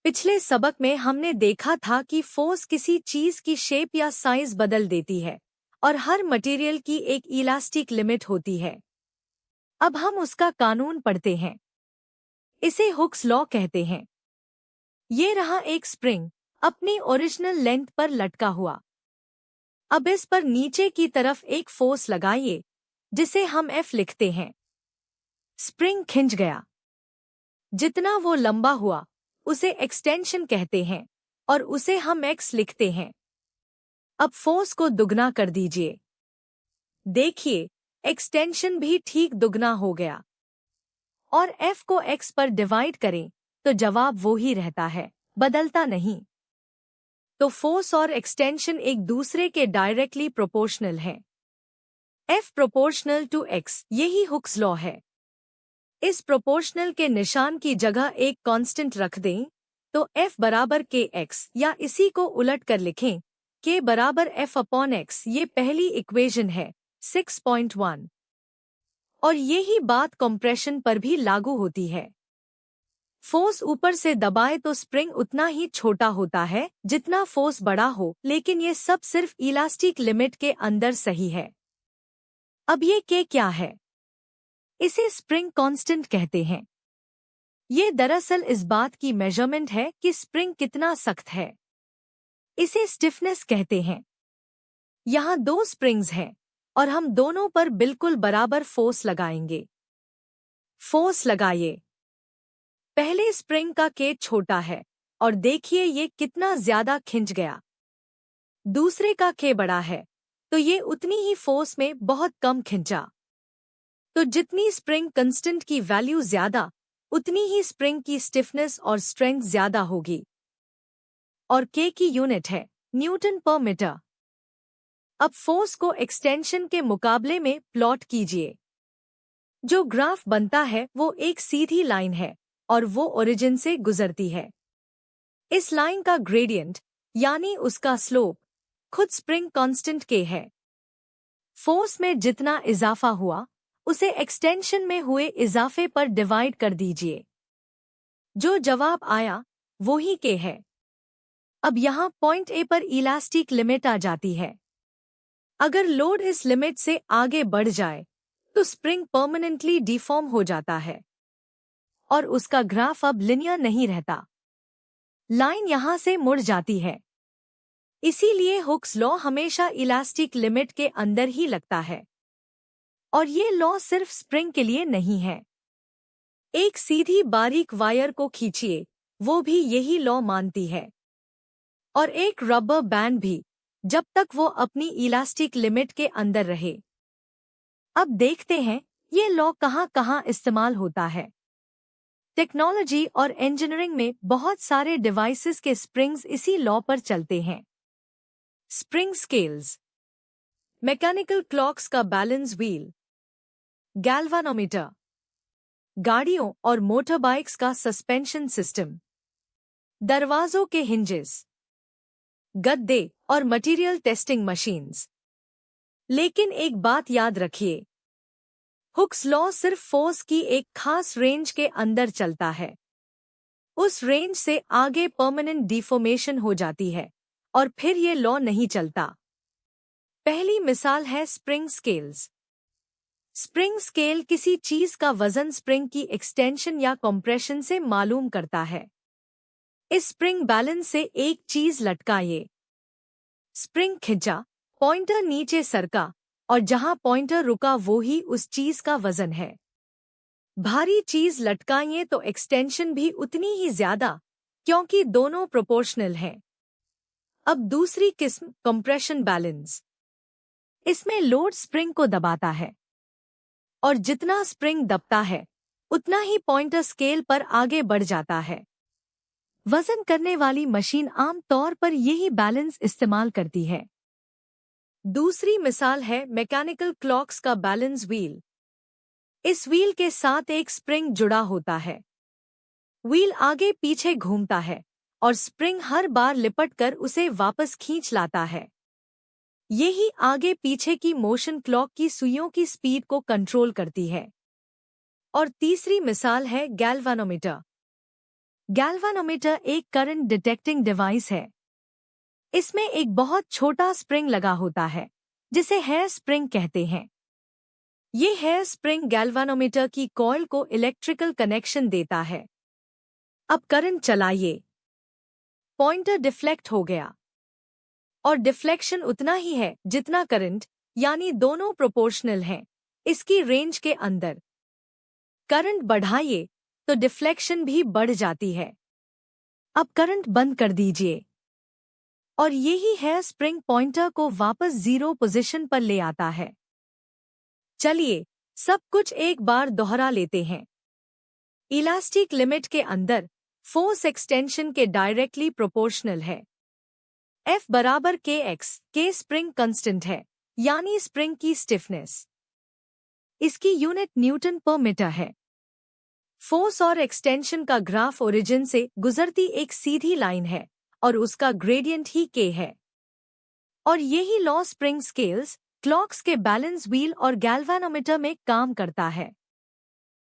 पिछले सबक में हमने देखा था कि फोर्स किसी चीज की शेप या साइज बदल देती है और हर मटेरियल की एक इलास्टिक लिमिट होती है। अब हम उसका कानून पढ़ते हैं। इसे हुक्स लॉ कहते हैं। ये रहा एक स्प्रिंग अपनी ओरिजिनल लेंथ पर लटका हुआ। अब इस पर नीचे की तरफ एक फोर्स लगाइए जिसे हम F लिखते हैं। स्प्रिंग खिंच गया। जितना वो लंबा हुआ उसे एक्सटेंशन कहते हैं और उसे हम X लिखते हैं। अब फोर्स को दुगना कर दीजिए। देखिए, एक्सटेंशन भी ठीक दुगना हो गया। और F को X पर डिवाइड करें तो जवाब वो ही रहता है, बदलता नहीं। तो फोर्स और एक्सटेंशन एक दूसरे के डायरेक्टली प्रोपोर्शनल हैं। F प्रोपोर्शनल टू X, यही हुक्स लॉ है। इस प्रोपोर्शनल के निशान की जगह एक कांस्टेंट रख दें तो F बराबर KX, या इसी को उलट कर लिखें K बराबर F अपॉन X। ये पहली इक्वेशन है 6.1। और यही बात कंप्रेशन पर भी लागू होती है। फोर्स ऊपर से दबाए तो स्प्रिंग उतना ही छोटा होता है जितना फोर्स बड़ा हो, लेकिन ये सब सिर्फ इलास्टिक लिमिट के अंदर सही है। अब ये K क्या है? इसे स्प्रिंग कांस्टेंट कहते हैं। ये दरअसल इस बात की मेजरमेंट है कि स्प्रिंग कितना सख्त है। इसे स्टिफनेस कहते हैं। यहाँ दो स्प्रिंग्स हैं और हम दोनों पर बिल्कुल बराबर फोर्स लगाएंगे। फोर्स लगाइए। पहले स्प्रिंग का K छोटा है और देखिए ये कितना ज्यादा खिंच गया। दूसरे का K बड़ा है तो ये उतनी ही फोर्स में बहुत कम खिंचा। तो जितनी स्प्रिंग कांस्टेंट की वैल्यू ज्यादा, उतनी ही स्प्रिंग की स्टिफनेस और स्ट्रेंथ ज्यादा होगी। और K की यूनिट है न्यूटन पर मीटर। अब फोर्स को एक्सटेंशन के मुकाबले में प्लॉट कीजिए। जो ग्राफ बनता है वो एक सीधी लाइन है और वो ओरिजिन से गुजरती है। इस लाइन का ग्रेडियंट यानी उसका स्लोप खुद स्प्रिंग कांस्टेंट K है। फोर्स में जितना इजाफा हुआ उसे एक्सटेंशन में हुए इजाफे पर डिवाइड कर दीजिए। जो जवाब आया वो ही K है। अब यहाँ पॉइंट A पर इलास्टिक लिमिट आ जाती है। अगर लोड इस लिमिट से आगे बढ़ जाए तो स्प्रिंग परमानेंटली डिफॉर्म हो जाता है और उसका ग्राफ अब लिनियर नहीं रहता। लाइन यहाँ से मुड़ जाती है। इसीलिए हुक्स लॉ हमेशा इलास्टिक लिमिट के अंदर ही लगता है। और ये लॉ सिर्फ स्प्रिंग के लिए नहीं है। एक सीधी बारीक वायर को खींचिए, वो भी यही लॉ मानती है। और एक रबर बैंड भी, जब तक वो अपनी इलास्टिक लिमिट के अंदर रहे। अब देखते हैं ये लॉ कहाँ-कहाँ इस्तेमाल होता है। टेक्नोलॉजी और इंजीनियरिंग में बहुत सारे डिवाइसेस के स्प्रिंग्स इसी लॉ पर चलते हैं। स्प्रिंग स्केल्स, मैकेनिकल क्लॉक्स का बैलेंस व्हील, गैल्वानोमीटर, गाड़ियों और मोटरबाइक्स का सस्पेंशन सिस्टम, दरवाजों के हिंजेस, गद्दे और मटेरियल टेस्टिंग मशीन्स। लेकिन एक बात याद रखिए, हुक्स लॉ सिर्फ फोर्स की एक खास रेंज के अंदर चलता है। उस रेंज से आगे परमानेंट डिफॉर्मेशन हो जाती है और फिर ये लॉ नहीं चलता। पहली मिसाल है स्प्रिंग स्केल्स। स्प्रिंग स्केल किसी चीज का वजन स्प्रिंग की एक्सटेंशन या कंप्रेशन से मालूम करता है। इस स्प्रिंग बैलेंस से एक चीज लटकाइए। स्प्रिंग खिंचा, पॉइंटर नीचे सरका और जहां पॉइंटर रुका वो ही उस चीज का वजन है। भारी चीज लटकाइए तो एक्सटेंशन भी उतनी ही ज्यादा, क्योंकि दोनों प्रोपोर्शनल हैं। अब दूसरी किस्म कंप्रेशन बैलेंस। इसमें लोड स्प्रिंग को दबाता है और जितना स्प्रिंग दबता है उतना ही पॉइंटर स्केल पर आगे बढ़ जाता है। वजन करने वाली मशीन आम तौर पर यही बैलेंस इस्तेमाल करती है। दूसरी मिसाल है मैकेनिकल क्लॉक्स का बैलेंस व्हील। इस व्हील के साथ एक स्प्रिंग जुड़ा होता है। व्हील आगे पीछे घूमता है और स्प्रिंग हर बार लिपट कर उसे वापस खींच लाता है। यही आगे पीछे की मोशन क्लॉक की सुइयों की स्पीड को कंट्रोल करती है। और तीसरी मिसाल है गैल्वानोमीटर। गैल्वानोमीटर एक करंट डिटेक्टिंग डिवाइस है। इसमें एक बहुत छोटा स्प्रिंग लगा होता है जिसे हेयर स्प्रिंग कहते हैं। ये हेयर स्प्रिंग गैल्वानोमीटर की कॉइल को इलेक्ट्रिकल कनेक्शन देता है। अब करंट चलाइए। पॉइंटर डिफ्लेक्ट हो गया और डिफ्लेक्शन उतना ही है जितना करंट, यानी दोनों प्रोपोर्शनल हैं इसकी रेंज के अंदर। करंट बढ़ाइए तो डिफ्लेक्शन भी बढ़ जाती है। अब करंट बंद कर दीजिए और यही हेयर स्प्रिंग पॉइंटर को वापस 0 पोजीशन पर ले आता है। चलिए सब कुछ एक बार दोहरा लेते हैं। इलास्टिक लिमिट के अंदर फोर्स एक्सटेंशन के डायरेक्टली प्रोपोर्शनल है। F बराबर kx, k स्प्रिंग कांस्टेंट है, यानी स्प्रिंग की स्टिफनेस। इसकी यूनिट न्यूटन पर मीटर है। फोर्स और एक्सटेंशन का ग्राफ ओरिजिन से गुजरती एक सीधी लाइन है और उसका ग्रेडियंट ही k है। और यही लॉ स्प्रिंग स्केल्स, क्लॉक्स के बैलेंस व्हील और गैल्वानोमीटर में काम करता है।